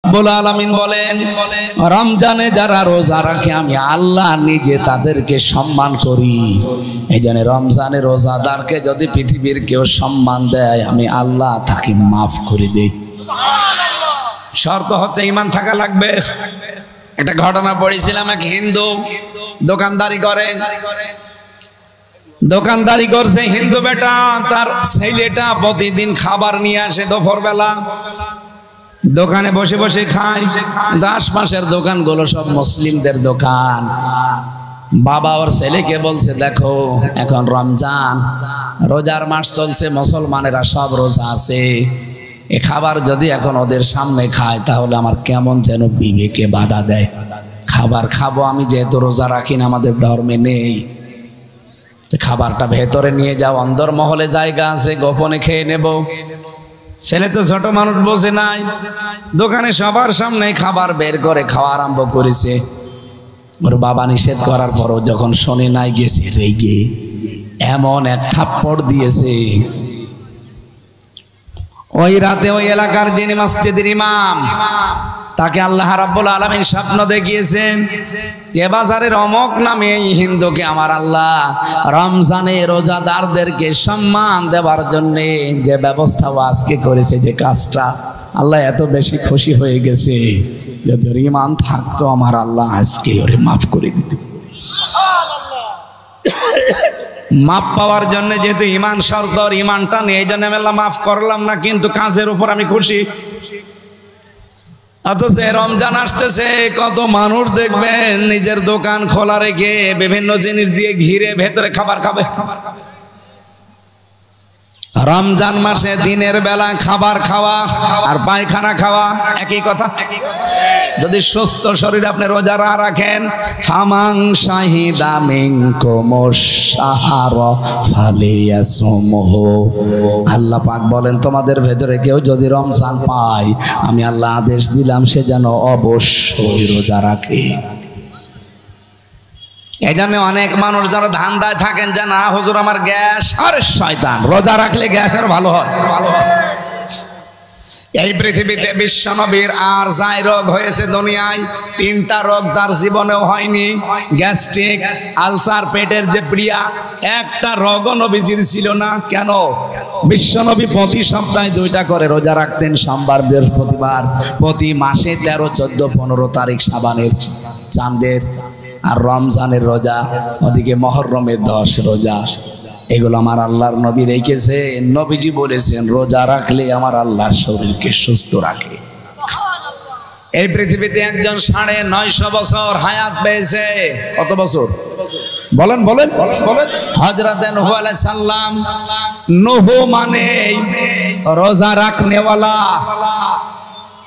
রব্বুল আলামিন বলেন রমজানে যারা রোজা রাখে আমি আল্লাহ নিজে তাদেরকে সম্মান করি। এই জন্য রমজানে রোজাদারকে যদি পৃথিবীর কেউ সম্মান দেয় আমি আল্লাহ তাকে মাফ করে দেই। শর্ত হচ্ছে ঈমান থাকা লাগবে। একটা ঘটনা পড়েছিলাম, এক হিন্দু দোকানদারি করছে হিন্দু বেটা, তার ছেলেটা প্রতিদিন খাবার নিয়ে আসে দুপুর বেলা, দোকানে বসে বসে খায়। আশপাশের দোকানগুলো সব মুসলিমদের দোকান। বাবা ওর ছেলেকে বলছে দেখো এখন রমজান, রোজার মাস চলছে, মুসলমানেরা সব রোজা আছে, এ খাবার যদি এখন ওদের সামনে খায় তাহলে আমার কেমন যেন বিবেকে বাধা দেয়। খাবার খাবো আমি, যেহেতু রোজা রাখি না, আমাদের ধর্মে নেই। খাবারটা ভেতরে নিয়ে যাও, অন্দর মহলে জায়গা আছে, গোপনে খেয়ে নেব। ছেলে তো ছোট মানুষ, বোঝে নাই, দোকানে সবার সামনে খাবার বের করে খাওয়া আরম্ভ করেছে। ওর বাবা নিষেধ করার পরও যখন শোনে নাই, গেছে রেগে এমন এক থাপ্পড় দিয়েছে। ওই রাতে ওই এলাকার যিনি মসজিদের ইমাম, তাকে আল্লাহ রাব্বুল আলামিন স্বপ্ন দেখিয়েছেন যে বাজারের অমক নামে এই হিন্দুকে আমার আল্লাহ রমজানে রোজাদারদেরকে সম্মান দেওয়ার জন্য যে ব্যবস্থা আজকে করেছে, যে কাজটা, আল্লাহ এত বেশি খুশি হয়ে গেছে, যদি ওর ঈমান থাকতো আমার আল্লাহ আজকে ওরে মাফ করে দিত। মাপ পাওয়ার জন্য যেহেতু ঈমান শর্ত, ঈমানটা নেই, এই জন্য আমি আল্লাহ মাফ করলাম না, কিন্তু কাজের উপর আমি খুশি। অথচ রমজান আসতেছে, কত মানুষ দেখবেন নিজের দোকান খোলা রেখে বিভিন্ন জিনিস দিয়ে ঘিরে ভেতরে খাবার খাবে। রমজান মাসে দিনের বেলা খাবার খাওয়া আর পায়খানা খাওয়া একই কথা। যদি সুস্থ শরীর আপনি রোজা রাখেন, ফামাং শাহিদা মিনকুমুশ শাহরা ফালিয়াসুমহু, আল্লাহ পাক বলেন তোমাদের ভেতরে কেউ যদি রমজান পায়, আমি আল্লাহ আদেশ দিলাম সে যেন অবশ্যই রোজা রাখে। এই জন্য অনেক মানুষ যারা ধান্দায় থাকেন যে না হুজুর আমার গ্যাস, আরে শয়তান, রোজা রাখলে গ্যাস আর ভালো হয়। এই পৃথিবীতে বিশ্বনবীর আর যাই রোগ হয়েছে দুনিয়ায়, 3টা রোগ তার জীবনেও হয়নি। গ্যাস্ট্রিক, আলসার, পেটের যে প্রিয়া, একটা রোগও নবীজির ছিল না। কেন? বিশ্বনবী প্রতি সপ্তাহে 2টা করে রোজা রাখতেন, সোমবার বৃহস্পতিবার, প্রতি মাসে 13, 14, 15 তারিখ শাবানের চাঁদের, আর রমজানের রোজা, ওদিকে মহররমের 10 রোজা। এগুলো আমার আল্লাহর নবী রেখেছে। নবীজি বলেছেন রোজা রাখলে আমার আল্লাহর শরীরকে সুস্থ রাখে। এই পৃথিবীতে একজন 950 বছর হায়াত পেয়েছে। কত বছর? বলেন বলেন বলেন। হযরত নূহ আলাইহিস সালাম। নূহ মানে রোজা রাখনেওয়ালা।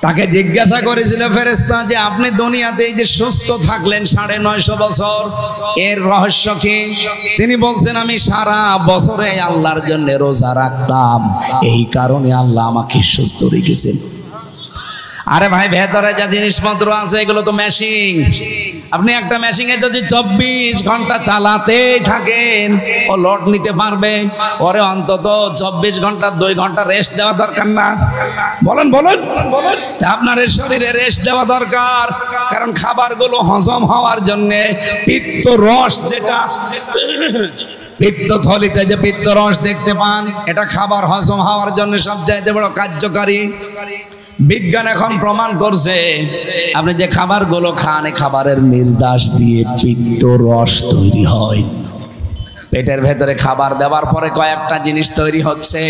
তাকে জিজ্ঞাসা করেছিল ফেরেশতা যে আপনি দুনিয়াতে এই যে সুস্থ থাকলেন 950 বছর, এর রহস্য কি? তিনি বলছেন আমি সারা বছরে আল্লাহর জন্য রোজা রাখতাম, এই কারণে আল্লাহ আমাকে সুস্থ রেখেছেন। আরে ভাই, ভেতরে যা জিনিসপত্র আছে এগুলো তো মেশিন। আপনি একটা মেশিনে যদি 24 ঘন্টা চালাতেই থাকেন, ও লোড নিতে পারবে? ওরে অন্তত 24 ঘন্টা 2 ঘন্টা রেস্ট দেওয়া দরকার না? বলেন বলেন বলেন। আপনার শরীরে রেস্ট দেওয়া দরকার, কারণ খাবারগুলো হজম হওয়ার জন্য পিত্ত রস, যেটা পিত্তথলিতে যে পিত্ত রস দেখতে পান, এটা খাবার হজম হওয়ার জন্য সবচাইতে বড় কার্যকারী। বিজ্ঞান এখন প্রমাণ করছে আপনি যে খাবারগুলো খান, খাবারের নির্যাস দিয়ে পিত্ত রস তৈরি হয়। পেটের ভেতরে খাবার দেওয়ার পরে কয়েকটা জিনিস তৈরি হচ্ছে।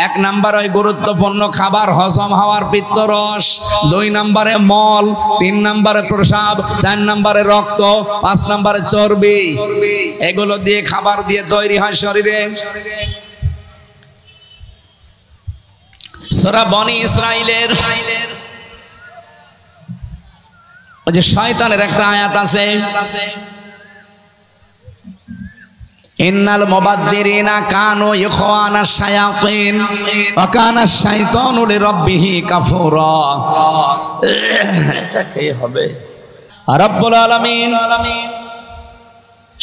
1 নম্বর ওই গুরুত্বপূর্ণ খাবার হজম হওয়ার পিত্ত রস, 2 নম্বরে মল, 3 নম্বরে প্রস্রাব, 4 নম্বরে রক্ত, 5 নম্বরে চর্বি। এগুলো দিয়ে খাবার দিয়ে তৈরি হয় শরীরে। সূরা বনি ইসরাইলের ওই যে শয়তানের একটা আয়াত আছে, ইন্নাল মুবাদদিরিনা কানু ইখওয়ানাশ শায়াতিন ওয়া কানা শাইতানু লিরাব্বিহি কাফুরা। এটা কি হবে? রব্বুল আলামিন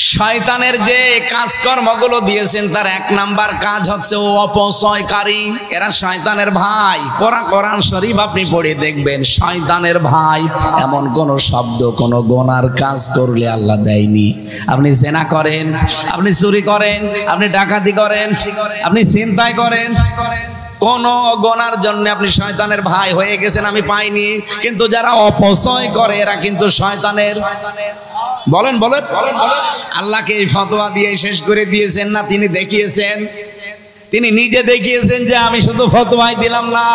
শয়তানের যে কাজকর্মগুলো দিয়েছেন তার এক নাম্বার কাজ হচ্ছে ও অপচয়কারী। এরা শয়তানের ভাই। পুরা কোরআন শরীফ আপনি পড়ে দেখবেন শয়তানের ভাই এমন কোন শব্দ কোন গুনার কাজ করলে আল্লাহ দেয়নি। আপনি জেনা করেন, আপনি চুরি করেন, আপনি ডাকাতি করেন, আপনি ছিনতাই করেন, কোন গুনার জন্য আপনি শয়তানের ভাই হয়ে গেছেন আমি পাইনি। কিন্তু যারা অপচয় করে এরা কিন্তু শয়তানের। বলেন বলেন, আল্লাহকে এই ফতোয়া দিয়ে শেষ করে দিয়েছেন না? তিনি দেখিয়েছেন, তিনি নিজে দেখিয়েছেন যে আমি শুধু ফতোয়াই দিলাম না,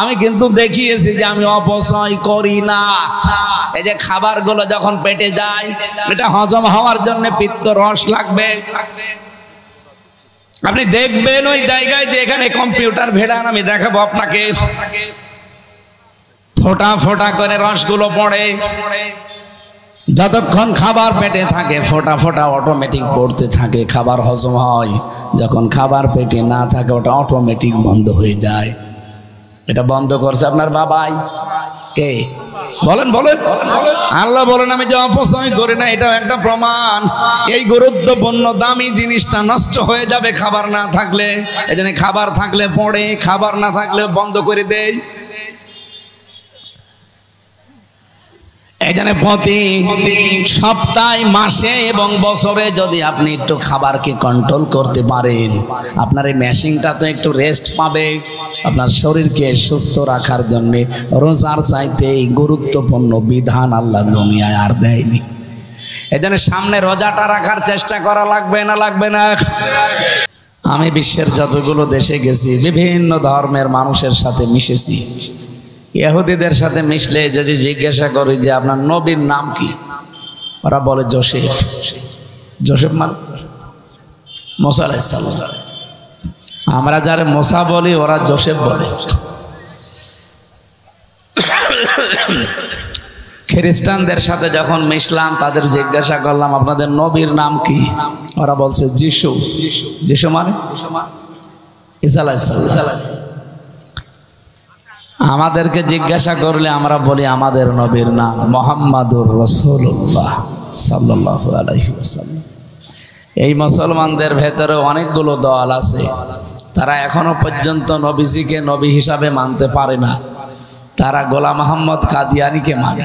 আমি কিন্তু দেখিয়েছি যে আমি অপচয় করি না। এই যে খাবারগুলো যখন পেটে যায় এটা হজম হওয়ার জন্য পিত্ত রস লাগবে। আপনি দেখবেন ওই জায়গায় যে এখানে কম্পিউটার ভেড়ান, আমি দেখাবো আপনাকে, ফোঁটা ফোঁটা করে রসগুলো পড়ে। যতক্ষণ খাবার পেটে থাকে ফোঁটা ফোঁটা অটোমেটিক পড়তে থাকে, খাবার হজম হয়। যখন খাবার পেটে না থাকে ওটা অটোমেটিক বন্ধ হয়ে যায়। এটা বন্ধ করছে আপনার বাবাই। কে? বলেন বলেন। আল্লাহ বলেন আমি যে অপচয় করি না, এটাও একটা প্রমাণ। এই গুরুত্বপূর্ণ দামি জিনিসটা নষ্ট হয়ে যাবে খাবার না থাকলে। এজন্য খাবার থাকলে পড়ে, খাবার না থাকলে বন্ধ করে দেয়। এখানে প্রতি সপ্তাহে, মাসে এবং বছরে যদি আপনি একটু খাবারকে কন্ট্রোল করতে পারেন, আপনার এই মেশিনটা তো একটু রেস্ট পাবে। আপনার শরীরকে সুস্থ রাখার জন্য রোজার চাইতে এই গুরুত্বপূর্ণ বিধান আল্লাহ দুনিয়ায় আর দেয়নি। এজন্য সামনে রোজাটা রাখার চেষ্টা করা লাগবে না? লাগবে না? আমি বিশ্বের যতগুলো দেশে গেছি বিভিন্ন ধর্মের মানুষের সাথে মিশেছি। ইহুদিদের সাথে মিশলে যদি জিজ্ঞাসা করি যে আপনার নবীর নাম কি, ওরা বলে যোসেফ। যোসেফ মানে মুসা আলাইহিস সালাম। আমরা যারা মুসা বলি ওরা যোসেফ বলে। খ্রিস্টানদের সাথে যখন মিশলাম তাদের জিজ্ঞাসা করলাম আপনাদের নবীর নাম কি, ওরা বলছে যিশু। যিশু মানে ঈসা আলাইহিস সালাম। আমাদেরকে জিজ্ঞাসা করলে আমরা বলি আমাদের নবীর নাম মুহাম্মাদুর রাসূলুল্লাহ সাল্লাল্লাহু আলাইহি ওয়াসাল্লাম। এই মুসলমানদের ভেতরে অনেকগুলো দল আছে, তারা এখনো পর্যন্ত নবীজিকে নবী হিসাবে মানতে পারে না। তারা গোলাম মোহাম্মদ কাদিয়ানীকে মানে।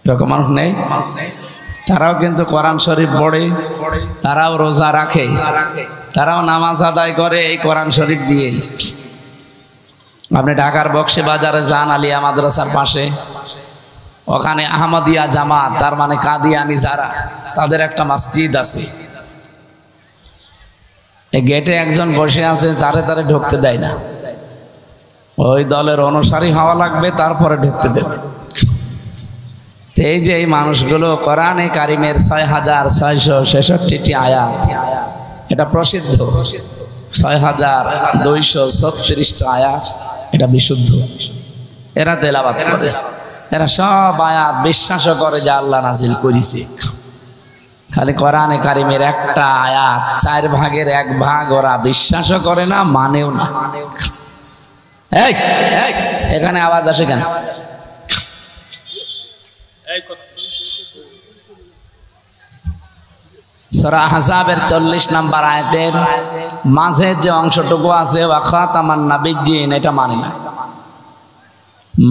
এরকম মানুষ নেই? তারাও কিন্তু কোরআন শরীফ পড়ে, তারাও রোজা রাখে, তারাও নামাজ আদায় করে এই কোরআন শরীফ দিয়েই। আপনি ঢাকার বক্সি বাজারে যান, আলিয়া মাদ্রাসার পাশে, ওখানে আহমদিয়া জামাত, তার মানে কাদিয়ানি যারা, তাদের একটা মসজিদ আছে। এই গেটে একজন বসে আছে, যারে তারে ঢুকতে দেয় না। ওই দলের অনুসারী হওয়া লাগবে, তারপরে ঢুকতে দেবে। এই যে এই মানুষগুলো কোরআনে কারিমের ৬৬৬৬টি আয়াত, এটা প্রসিদ্ধ। ৬২৩৬টা আয়াত, এটা বিশুদ্ধ। এরা তেলাওয়াত করে, এরা সব আয়াত বিশ্বাসও করে যে আল্লাহ নাজিল করেছে। খালি কোরআনে কারিমের একটা আয়াত ৪ ভাগের ১ ভাগ ওরা বিশ্বাসও করে না, মানেও না। এই এখানে আওয়াজ আসে কেন? সূরা আহজাবের ৪০ নম্বর আয়াতের মাঝে যে অংশটুকু আছে ওয়া খাতামান নাবিয়্যিন, এটা মানে না।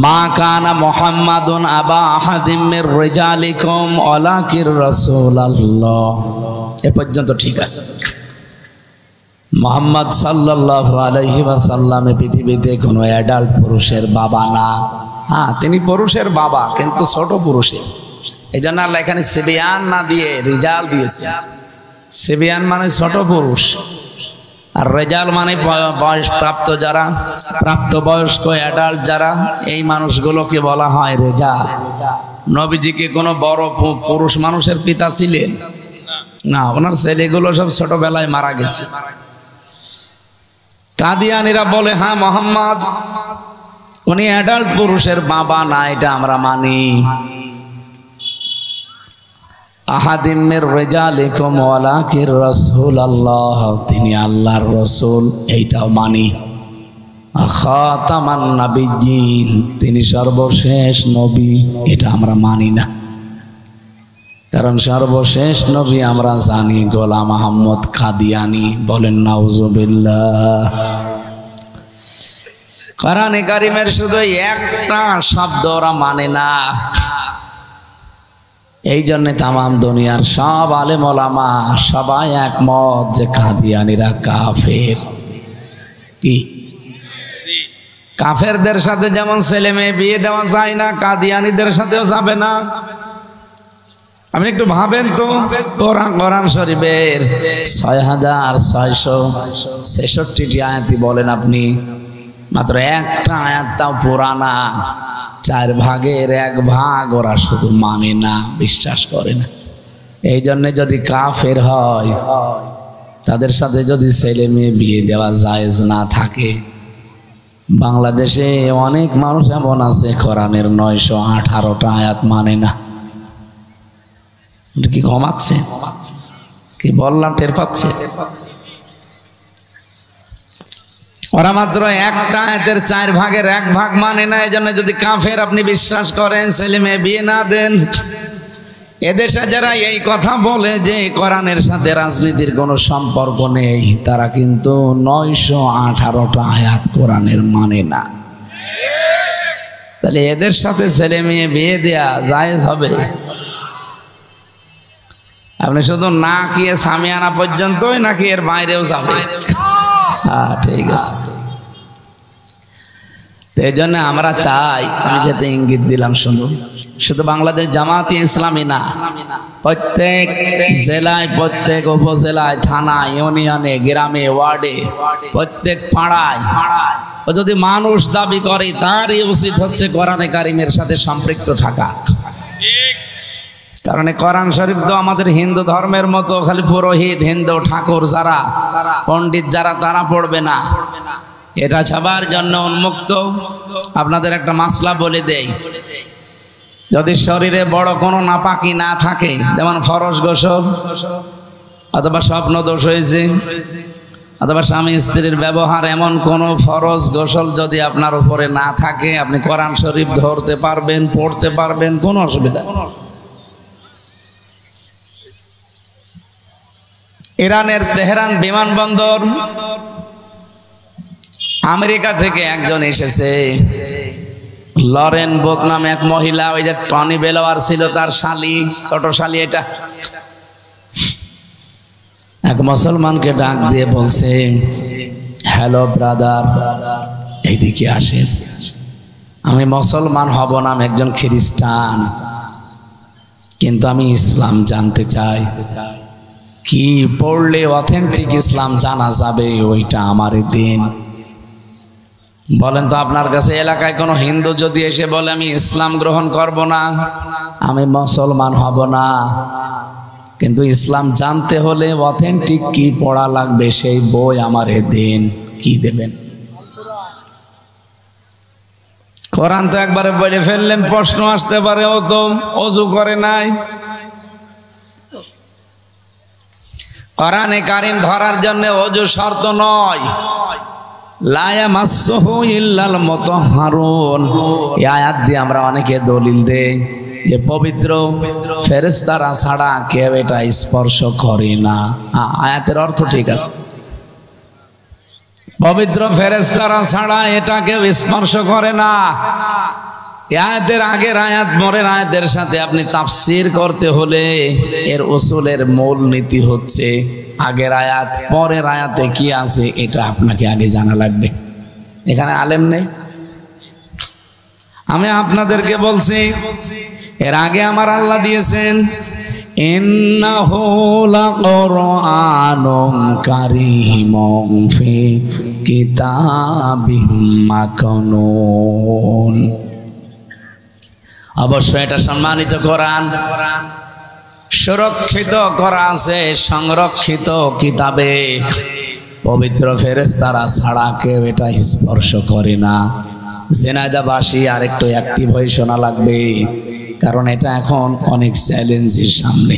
মা কানা মুহাম্মাদুন আবা আহাদিম মির রিজালিকুম ওয়ালাকির রাসূলুল্লাহ, এ পর্যন্ত ঠিক আছে। মুহাম্মদ সাল্লাল্লাহু আলাইহি ওয়াসাল্লাম পৃথিবীতে কোনো অ্যাডাল্ট পুরুষের বাবা না। হ্যাঁ, তিনি পুরুষের বাবা কিন্তু ছোট পুরুষের। এই জন্য আল্লাহ এখানে সিবিয়ান না দিয়ে রিজাল দিয়েছে। সিবিয়ান মানে ছোট পুরুষ, আর রেজাল মানে বয়স প্রাপ্ত যারা, প্রাপ্তবয়স্ক অ্যাডাল্ট যারা, এই মানুষগুলোকে বলা হয় রেজাল। নবীজিকে কোনো বড় পুরুষ মানুষের পিতা ছিলেন না, ওনার ছেলেগুলো সব ছোটবেলায় মারা গেছে। কাদিয়ানীরা বলে হ্যাঁ মোহাম্মদ উনি অ্যাডাল্ট পুরুষের বাবা না, এটা আমরা মানি। আহাদিম মির রিজালিকুম ওয়ালাকির রাসূলুল্লাহ, তিনি আল্লাহর রাসূল, এইটাও মানি। খাতামান নাবিয়্যিন, তিনি সর্বশেষ নবী, এটা আমরা মানি না। কারণ সর্বশেষ নবী আমরা জানি গোলাম আহমদ কাদিয়ানী। বলেন নাউজুবিল্লাহ। কোরআনে কারিমের শুধু একটা শব্দ ওরা মানে না, এই জন্য তামাম দুনিয়ার সব আলেম ওলামা সবাই একমত যে কাদিয়ানীরা কাফের। কি কাফেরদের সাথে যেমন ছেলে মেয়ে বিয়ে দেওয়া যায় না, কাদিয়ানীদের সাথেও যাবে না। আপনি একটু ভাবেন তো, কোরআন শরীফের 6666টি আয়াতই বলেন আপনি, মাত্র একটা আয়াতটাও পুরানা, 4 ভাগের 1 ভাগ ওরা শুধু মানে না, বিশ্বাস করে না। এই জন্য যদি কাফের হয়, তাদের সাথে যদি ছেলে মেয়ে বিয়ে দেওয়া জায়েজ না থাকে, বাংলাদেশে অনেক মানুষ এমন আছে কোরআনের 918টা আয়াত মানে না। কি ঘুমাচ্ছে? কি বললাম টের পাচ্ছে? ওরা মাত্র একটা আয়াতের 4 ভাগের 1 ভাগ মানে না। এই জন্য যদি কাফের আপনি বিশ্বাস করেন, ছেলে মেয়ে বিয়ে না দেন। এদেশে যারা এই কথা বলে যে কোরআনের সাথে রাজনীতির কোনো সম্পর্ক নেই, তারা কিন্তু 918টা আয়াত কোরআনের মানে না। তাহলে এদের সাথে ছেলে মেয়ে বিয়ে দেয়া জায়েজ হবে? আপনি শুধু না কি সামিয়ানা পর্যন্তই, নাকি এর বাইরেও যাবে? হ্যাঁ, ঠিক আছে। এই জন্য আমরা চাই, আমি যেতে ইঙ্গিত দিলাম শুনুন, শুধু বাংলাদেশ জামাতে ইসলামী না, প্রত্যেক জেলায়, প্রত্যেক উপজেলায়, থানায়, ইউনিয়নে, গ্রামে, ওয়ার্ডে, প্রত্যেক পাড়ায় ও যদি মানুষ দাবি করে, তারই উচিত হচ্ছে কোরআনে কারিমের সাথে সম্পৃক্ত থাকা। কারণ কোরআন শরীফ তো আমাদের হিন্দু ধর্মের মতো খালি পুরোহিত, হিন্দু ঠাকুর যারা, পণ্ডিত যারা, তারা পড়বে না। এটা সবার জন্য উন্মুক্ত। আপনাদের একটা মাসলা বলে দেই, যদি শরীরে বড় কোনো নাপাকি না থাকে, যেমন ফরজ গোসল, অথবা স্বপ্ন দোষ হয়েছে, অথবা স্বামী স্ত্রীর ব্যবহার, এমন কোন ফরজ গোসল যদি আপনার উপরে না থাকে, আপনি কোরআন শরীফ ধরতে পারবেন, পড়তে পারবেন, কোনো অসুবিধা। ইরানের তেহরান বিমানবন্দর, আমেরিকা থেকে একজন এসেছে, লরেন বোক নামে এক মহিলা, ওই যে টনি বেলোয়ার ছিল তার শালি, ছোট শালি। এটা এক মুসলমানকে ডাক দিয়ে বলছে, হ্যালো ব্রাদার, এইদিকে আসেন, আমি মুসলমান হব না, আমি একজন খ্রিস্টান, কিন্তু আমি ইসলাম জানতে চাই, কি পড়লে অথেন্টিক ইসলাম জানা যাবে, ওইটা আমারে দিন। বলেন তো, আপনার কাছে এলাকায় কোনো হিন্দু যদি এসে বলে আমি ইসলাম গ্রহণ করব না, আমি মুসলমান হব না, কিন্তু ইসলাম জানতে হলে অথেন্টিক কি পড়া লাগবে, সেই বই আমারে দিন, কি দেবেন? কোরআন তো একবারে বলে ফেললেন, প্রশ্ন আসতে পারে, ও তো ওযু করে নাই। কোরআনে কারিম ধরার জন্য ওযু শর্ত নয়। লা ইয়ামাসসুহু ইল্লাল মুতাহহারুন, এই আয়াত দিয়ে আমরা অনেকে দলিল দেই যে পবিত্র ফেরেশতারা ছাড়া কেউ এটা স্পর্শ করে না। আয়াতের অর্থ ঠিক আছে, পবিত্র ফেরেশতারা ছাড়া এটা কেউ স্পর্শ করে না। আয়াতের আগের আয়াত পরের আয়াতের সাথে আপনি তাফসীর করতে হলে এর উসুলের মূল নীতি হচ্ছে আগের আয়াত পরের আয়াতে কি আছে এটা আপনাকে আগে জানা লাগবে। এখানে আলেম নেই, আমি আপনাদেরকে বলছি, এর আগে আমার আল্লাহ দিয়েছেন ইন্নাহু লাকুরআনুন কারীমুন ফি কিতাবিম মাকনুন। অবশ্যই এটা সম্মানিত কোরআন, সুরক্ষিত করা আছে সংরক্ষিত কিতাবে। পবিত্র ফেরেশতারা ছাড়া কেউ এটা স্পর্শ করে না। জেনাজাবাসী আর একটু অ্যাক্টিভ হয়ে শোনা লাগবে, কারণ এটা এখন অনেক চ্যালেঞ্জের সামনে।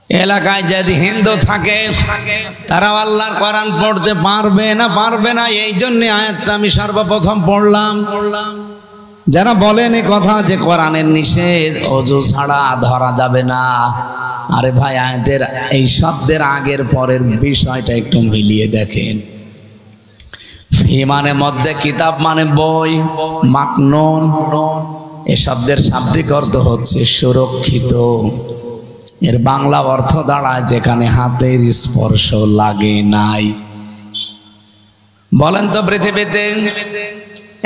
এলাকায় যদি হিন্দু থাকে তারা আল্লাহর কোরআন পড়তে পারবে না, এই জন্য আয়াতটা আমি সর্বপ্রথম পড়লাম। যারা বলেন এই কথা যে কোরআনের নিষেধ, ওযু ছাড়া ধরা যাবে না, আরে ভাই আয়াতের এই শব্দের আগের পরের বিষয়টা একটু মিলিয়ে দেখেন। ফি মানে মধ্যে, কিতাব মানে বই, মাকনুন এ শব্দের শাব্দিক অর্থ হচ্ছে সুরক্ষিত। এর বাংলা অর্থ দাঁড়ায় যেখানে হাতের স্পর্শ লাগে নাই। বলেন তো পৃথিবীতে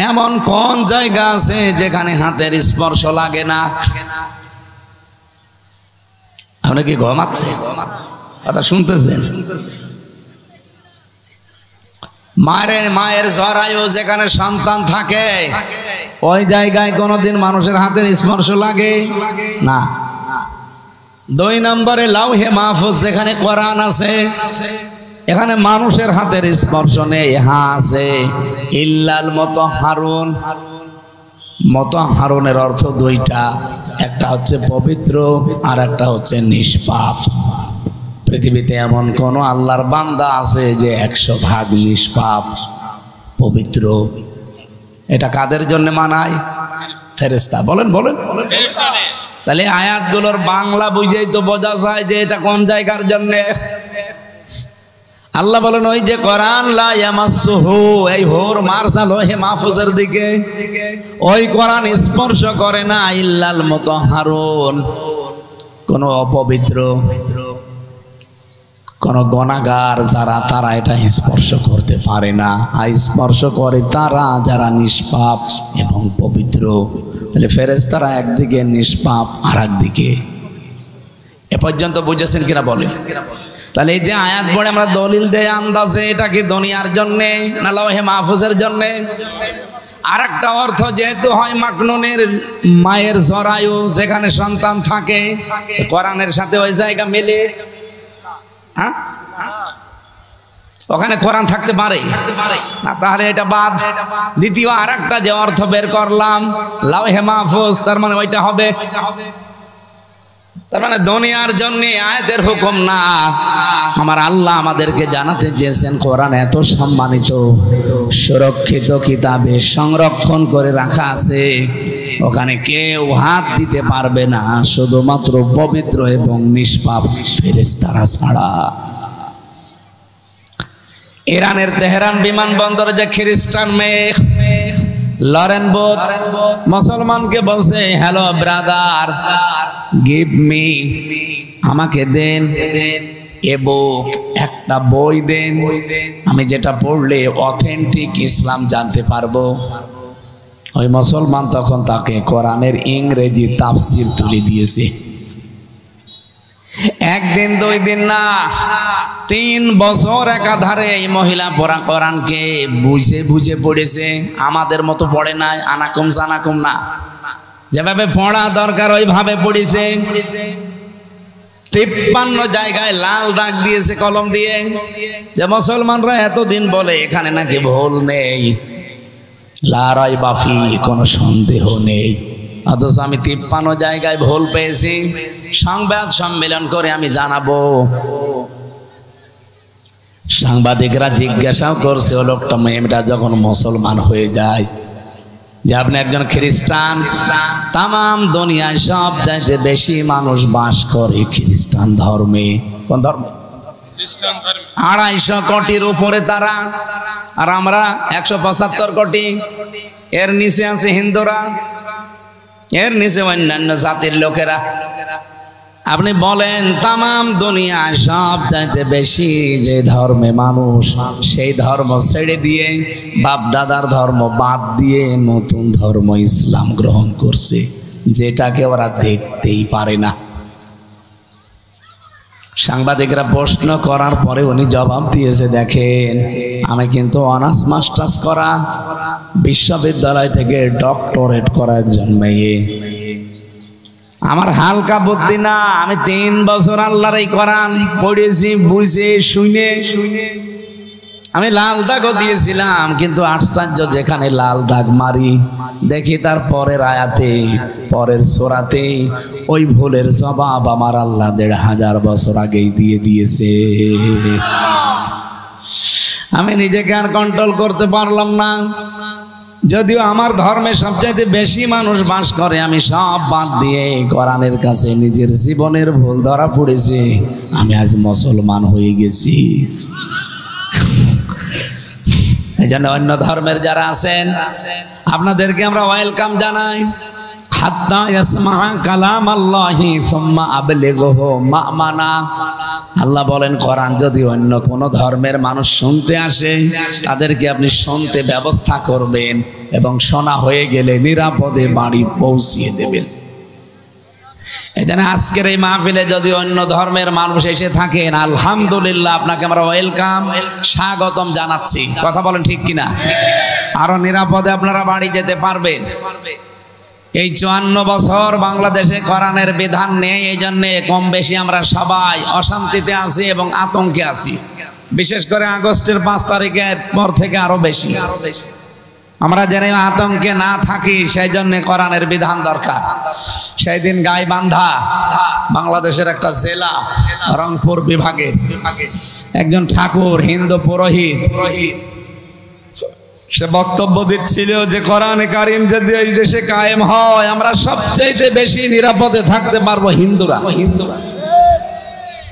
এমন কোন জায়গা আছে যেখানে হাতের স্পর্শ লাগে না? আপনি কি ঘুমাচ্ছে? কথা শুনতেছেন? মায়ের জরায়ু যেখানে সন্তান থাকে ওই জায়গায় কোনোদিন মানুষের হাতের স্পর্শ লাগে না। 2 নম্বরে লাউহে মাহফুজ যেখানে কোরআন আছে, এখানে মানুষের হাতের স্পর্শ নেই। হ্যাঁ আছে, ইল্লাল মুতাহহারুন। মুতাহহারুনের অর্থ 2টা, একটা হচ্ছে পবিত্র আর একটা হচ্ছে নিষ্পাপ। পৃথিবীতে এমন কোন আল্লাহর বান্দা আছে যে 100% নিষ্পাপ পবিত্র? এটা কাদের জন্য মানায়? ফেরেশতা। বলেন বলেন। তাহলে আয়াতগুলোর বাংলা বুঝেই তো বোঝা যায় যে এটা কোন জায়গার জন্য। আল্লাহ বলেন ওই যে কোরআন লা ইয়ামাসসুহু, এই হোর মারসাল হে মাহফুজের দিকে, ওই কোরআন স্পর্শ করে না ইল্লাল মুতাহহারুন, কোন অপবিত্র, কোন গুনাহগার যারা, তারা এটা স্পর্শ করতে পারে না। আর স্পর্শ করে তারা যারা নিষ্পাপ এবং পবিত্র। তাহলে ফেরেশতারা একদিকে নিষ্পাপ আর একদিকে। এ পর্যন্ত বুঝেছেন কিনা বলেন? তাহলে এই যে আয়াত পড়ে আমরা দলিল দেয় আন্দাজে, এটা কি দুনিয়ার জন্যে না লাউহে মাহফুজের জন্যে? আর একটা অর্থ যেহেতু হয় মাকনুনের মায়ের জরায়ু যেখানে সন্তান থাকে, কোরআনের সাথে ওই জায়গা মেলে। হ্যাঁ, ওখানে কোরআন থাকতে পারে না, তাহলে এটা বাদ। দ্বিতীয় আর একটা যে অর্থ বের করলাম লাউহে মাহফুজ, তার মানে ওইটা হবে। তার মানে দুনিয়ার জন্য আয়াতের হুকুম না। আমার আল্লাহ আমাদেরকে জানাতে চেয়েছেন কোরআন এত সম্মানিত, সুরক্ষিত কিতাবে সংরক্ষণ করে রাখা আছে, ওখানে কেউ হাত দিতে পারবে না শুধুমাত্র পবিত্র এবং নিষ্পাপ ফেরেশতারা ছাড়া। ইরানের তেহরান বিমানবন্দরে যে খ্রিস্টান মেয়ে লরেন বোথ মুসলমানকে বলছে, হ্যালো ব্রাদার, গিভ মি, আমাকে দেন এ বুক, একটা বই দেন, আমি যেটা পড়লে অথেন্টিক ইসলাম জানতে পারবো। ওই মুসলমান তখন তাকে কোরআনের ইংরেজি তাফসির তুলে দিয়েছে। 1 দিন 2 দিন না, 3 বছর একাধারে এই মহিলা কোরআনকে বুঝে বুঝে পড়েছে। আমাদের মতো পড়ে নাই, আনাকুম জানাকুম না, যেভাবে পড়া দরকার ওইভাবে পড়েছে। 53 জায়গায় লাল দাগ দিয়েছে কলম দিয়ে, যে মুসলমানরা এতদিন বলে এখানে নাকি ভুল নেই, লা রাইবা ফি, কোনো সন্দেহ নেই। অথচ আমি 53 জায়গায় ভুল পেয়েছি। সংবাদ সম্মেলন করে আমি জানাবো। সাংবাদিকরা জিজ্ঞাসাও করছে ও লোকটা, মেয়েটা যখন মুসলমান হয়ে যায়, যে আপনি একজন খ্রিস্টান, তাম দুনিয়ায় সব চাইতে বেশি মানুষ বাস করে খ্রিস্টান ধর্মে। কোন ধর্মে? 250 কোটির উপরে তারা, আর আমরা 175 কোটি। এর নিচে আছে হিন্দুরা, এর নিচে অন্যান্য জাতির লোকেরা। আপনি বলেন তাম দুনিয়ায় সব চাইতে বেশি যে ধর্মে মানুষ, সেই ধর্ম ছেড়ে দিয়ে, বাপ দাদার ধর্ম বাদ দিয়ে নতুন ধর্ম ইসলাম গ্রহণ করছে, যেটাকে ওরা দেখতেই পারে না। সাংবাদিকরা প্রশ্ন করার পরে উনি জবাব দিয়েছে, দেখেন আমি কিন্তু অনার্স মাস্টার্স করা, বিশ্ববিদ্যালয় থেকে ডক্টরেট করা একজন মেয়ে। আমার হালকা বুদ্ধি না, আমি 3 বছর আল্লাহর এই কোরআন পড়েছি বুঝে শুনে। আমি লাল দাগও দিয়েছিলাম, কিন্তু আশ্চর্য, যেখানে লাল দাগ মারি দেখি তার পরের আয়াতে, পরের সূরাতে ওই ভুলের জবাব আমার আল্লাহ 1500 বছর আগেই দিয়ে দিয়েছে। আমি নিজেকে আর কন্ট্রোল করতে পারলাম না। যদিও আমার ধর্মে সবচাইতে বেশি মানুষ বাস করে, আমি সব বাদ দিয়ে কোরআনের কাছে নিজের জীবনের ভুল ধরা পড়েছে, আমি আজ মুসলমান হয়ে গেছি। এই জন্য অন্য ধর্মের যারা আছেন আপনাদেরকে আমরা ওয়েলকাম জানাই। হাত্তা ইয়াসমা কালাম আল্লাহি সুম্মা আবলিগহু মা'মানা। আল্লাহ বলেন কোরআন যদি অন্য কোন ধর্মের মানুষ শুনতে আসে তাদেরকে আপনি শুনতে ব্যবস্থা করবেন এবং শোনা হয়ে গেলে নিরাপদে বাড়ি পৌঁছিয়ে দেবেন। এজন্য আজকের এই মাহফিলে যদি অন্য ধর্মের মানুষ এসে থাকেন, আলহামদুলিল্লাহ, আপনাকে আমরা ওয়েলকাম, স্বাগতম জানাচ্ছি। কথা বলেন ঠিক কিনা? আরো নিরাপদে আপনারা বাড়ি যেতে পারবেন। এই 54 বছর বাংলাদেশে কোরআনের বিধান নেই, এই জন্য কম বেশি আমরা সবাই অশান্তিতে আছি এবং আতঙ্কে আছি। বিশেষ করে আগস্টের 5 তারিখের পর থেকে আরো বেশি। আমরা যেন আতঙ্কে না থাকি সেই জন্য কোরআনের বিধান দরকার। সেই দিন গাইবান্ধা বাংলাদেশের একটা জেলা, রংপুর বিভাগে একজন ঠাকুর হিন্দু পুরোহিত সে বক্তব্য দিচ্ছিল যে কোরআনে কারিম যদি এই দেশে কায়েম হয় আমরা সবচেয়ে বেশি নিরাপদে থাকতে পারবো হিন্দুরা।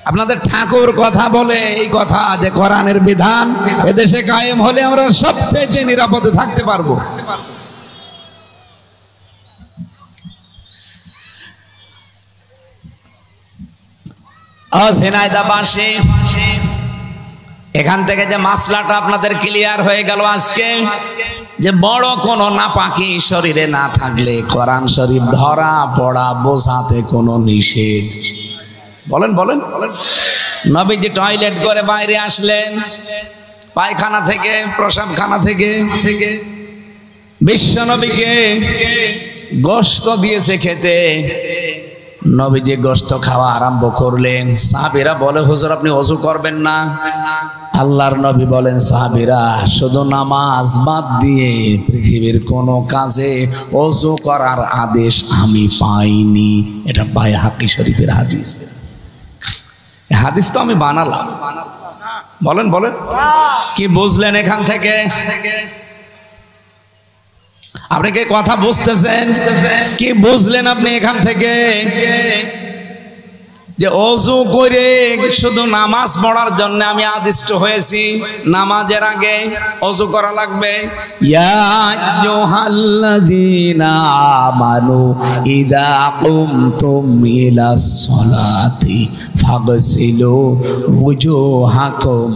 আপনাদের ঠাকুর কথা বলে এই কথা যে কোরআনের বিধান এদেশে কায়েম হলে আমরা সবচেয়ে নিরাপদে থাকতে পারবো। ঝিনাইদহবাসী, এখান থেকে যে মাসলাটা আপনাদের ক্লিয়ার হয়ে গেল আজকে, যে বড় কোনো নাপাকি শরীরে না থাকলে কোরআন শরীফ ধরা পড়া বোঝাতে কোনো নিষেধ। বলেন বলেন। নবীজি টয়লেট করে বাইরে আসলেন, পায়খানা থেকে, প্রসাবখানা থেকে, বিশ্ব নবীকে গোশত দিয়েছে খেতে। নবীজি গোশত খাওয়া আরম্ভ করলেন। সাহাবীরা বলে, হুজুর আপনি ওযু করবেন না? আল্লাহর নবী বলেন, সাহাবীরা শুধু নামাজ বাদ দিয়ে পৃথিবীর কোনো কাজে ওযু করার আদেশ আমি পাইনি। এটা বাইহাকি শরীফের হাদিস। হাদিস তো আমি বানালাম। বলেন বলেন, কি বুঝলেন এখান থেকে? আপনি কি কথা বুঝতেছেন? কি বুঝলেন আপনি এখান থেকে? যে ওযু করে শুধু নামাজ পড়ার জন্য আমি আদিষ্ট হয়েছি, নামাজের আগে ওযু করা লাগবে। ইয়া আইয়ুহাল্লাযীনা আমানু ইযা কুমতুম ইলাস সালাতি ফাগসিলু ওয়ুজুহাকুম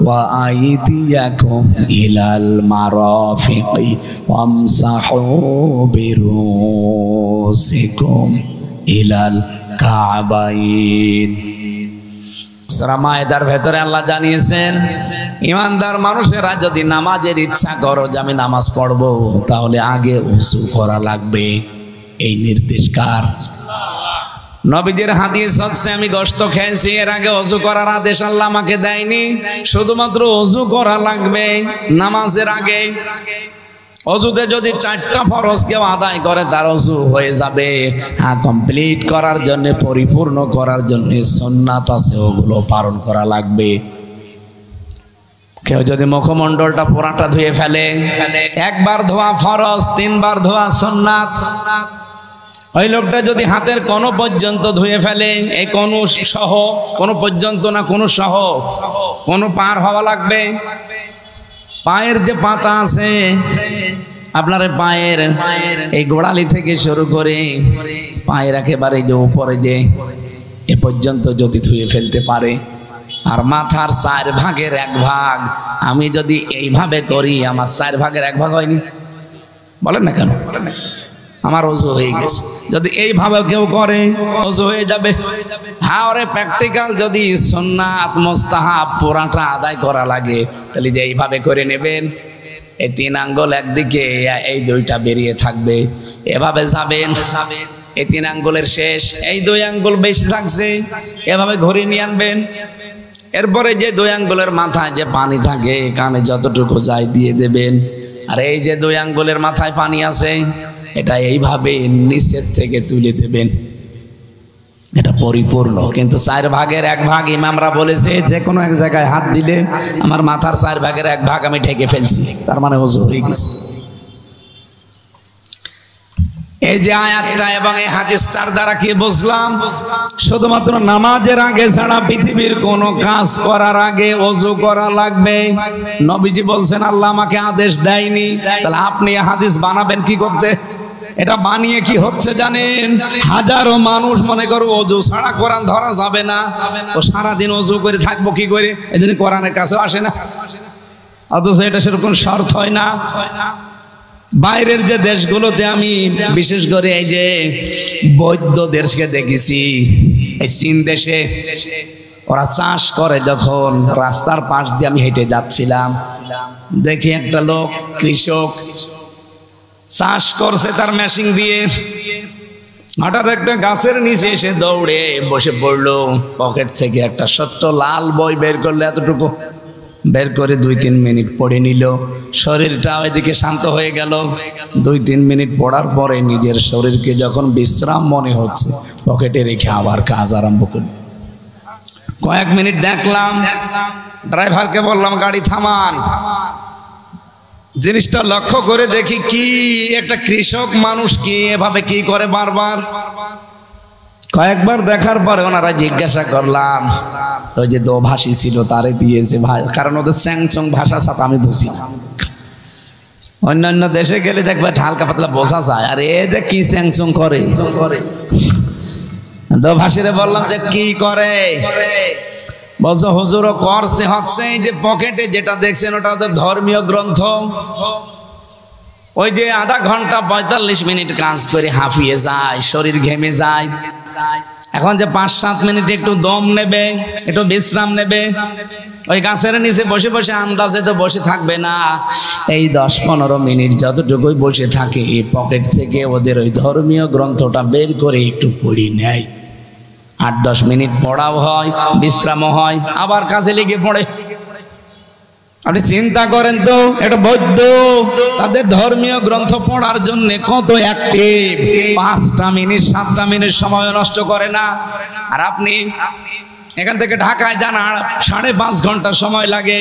ওয়া আইদিয়াকুম ইলাল মারাফিকি ওয়ামসাহু বিরুসিকুম ইলাল কাবাইন। সূরা মায়েদার ভেতরে আল্লাহ জানিয়েছেন, ইমানদার মানুষেরা যদি নামাজের ইচ্ছা করো যে আমি নামাজ পড়বো, তাহলে আগে ওযু করা লাগবে। এই নির্দেশ কার? নবীজির হাদিস হচ্ছে, আমি গোশত খেয়েছি, এর আগে ওযু করার আদেশ আল্লাহ আমাকে দেয়নি। শুধুমাত্র ওযু করা লাগবে নামাজের আগে। অজুতে যদি 4টা ফরজ কেউ আদায় করে তার অজু হয়ে যাবে। হ্যাঁ, কমপ্লিট করার জন্য, পরিপূর্ণ করার জন্য সুন্নাত আছে, ওগুলো পালন করা লাগবে। কেউ যদি মুখমণ্ডলটা পুরাটা ধুয়ে ফেলে, একবার ধোয়া ফরজ, 3 বার ধোয়া সুন্নাত। ওই লোকটা যদি হাতের কোনো পর্যন্ত ধুয়ে ফেলে, এই কোনো সহ, কোনো পর্যন্ত না, কোনো সহ, কোনো পার হওয়া লাগবে। পায়ের যে পাতা আছে আপনার, পায়ের এই গোড়ালি থেকে শুরু করে পায়ের একেবারে যে উপরে যে এ পর্যন্ত যদি ধুয়ে ফেলতে পারে, আর মাথার 4 ভাগের 1 ভাগ আমি যদি এইভাবে করি, আমার 4 ভাগের 1 ভাগ হয়নি? বলেন না কেন? আমার ওযু হয়ে গেছে। যদি এইভাবে কেউ করে ওযু হয়ে যাবে। হ্যাঁ, ওরে প্র্যাকটিক্যাল যদি সুন্নাত মুস্তাহাব পুরাটা আদায় করা লাগে, তাহলে যে এইভাবে করে নেবেন, এই 3 আঙ্গুল একদিকে, এই 2টা বেরিয়ে থাকবে, এভাবে যাবেন। এই 3 আঙ্গুলের শেষ, এই 2 আঙ্গুল বেশি থাকছে, এভাবে ঘুরিয়ে নিয়ে আনবেন। এরপরে যে 2 আঙ্গুলের মাথায় যে পানি থাকে, কানে যতটুকু যায় দিয়ে দেবেন। আর এই যে 2 আঙ্গুলের মাথায় পানি আছে, এটা এইভাবে নিচের থেকে তুলে দেবেন। এটা পরিপূর্ণ। কিন্তু 4 ভাগের 1 ভাগ ইমামরা বলেছে, যে কোনো এক জায়গায় হাত দিলে আমার মাথার 4 ভাগের 1 ভাগ আমি ঢেকে ফেলছি, তার মানে ওযু হয়ে গেছে। এই যে আয়াতটা এবং এই হাদিসটার দ্বারা কি বুঝলাম, শুধুমাত্র নামাজের আগে ছাড়া পৃথিবীর কোন কাজ করার আগে ওযু করা লাগবে। নবীজি বলছেন আল্লাহ আমাকে আদেশ দেয়নি, তাহলে আপনি হাদিস বানাবেন কি করতে? এটা বানিয়ে কি হচ্ছে জানেন, হাজারো মানুষ মনে করো ওযু ছাড়া কোরআন ধরা যাবে না, তো সারাদিন ওযু করে থাকবো কি করে, এজন্য কোরআনের কাছেও আসে না। অথচ এটা সেরকম শর্ত হয় না। বাইরের যে দেশগুলোতে আমি বিশেষ করে এই যে বৌদ্ধ দেশকে দেখেছি, এই চীন দেশে ওরা চাষ করে, যখন রাস্তার পাশ দিয়ে আমি হেঁটে যাচ্ছিলাম, দেখি একটা লোক কৃষক চাষ করছে তার মেশিন দিয়ে, হঠাৎ একটা গাছের নিচে এসে দৌড়ে বসে পড়লো, পকেট থেকে একটা ছোট্ট লাল বই বের করলো, এতটুকু বের করে 2-3 মিনিট পড়ে নিল, শরীরটা এদিকে শান্ত হয়ে গেল। 2-3 মিনিট পড়ার পরে নিজের শরীরকে যখন বিশ্রাম মনে হচ্ছে, পকেটে রেখে আবার কাজ আরম্ভ করল। কয়েক মিনিট দেখলাম, ড্রাইভারকে বললাম গাড়ি থামান। জিনিসটা লক্ষ্য করে দেখি কি একটা কৃষক মানুষ কি এভাবে কি করে বারবার। কয়েকবার দেখার পরে ওনারা জিজ্ঞাসা করলাম, ওই যে দোভাষী ছিল তারে দিয়েছে ভাই, কারণ ওদের স্যাংচং ভাষা সাথে আমি বুঝি না। অন্যান্য দেশে গেলে দেখবে হালকা পাতলা বোঝা যায়, আর এ যে কি স্যাংচং করে। দোভাষীরে বললাম যে কি করে, বলছে হুজুরও করছে হচ্ছে এই যে পকেটে যেটা দেখছেন ওটা ওদের ধর্মীয় গ্রন্থ, ওই যে আধা ঘন্টা 45 মিনিট কাজ করে হাঁপিয়ে যায়, শরীর ঘেমে যায়, এখন যে 5-7 মিনিট একটু দম নেবে, একটু বিশ্রাম নেবে, ওই গাছের নিচে বসে বসে আন্দাজে তো বসে থাকবে না, এই 10-15 মিনিট যতটুকুই বসে থাকে এই পকেট থেকে ওদের ওই ধর্মীয় গ্রন্থটা বের করে একটু পড়ে নেয়। 8-10 মিনিট পড়াও হয়, বিশ্রামও হয়, আবার কাজে লেগে পড়ে। আপনি চিন্তা করেন তো, এটা বৌদ্ধ, তাদের ধর্মীয় গ্রন্থ পড়ার জন্য কত অ্যাক্টিভ, 5টা মিনিট 7টা মিনিট সময় নষ্ট করে না। আর আপনি এখান থেকে ঢাকায় যান 5.5 ঘন্টা সময় লাগে,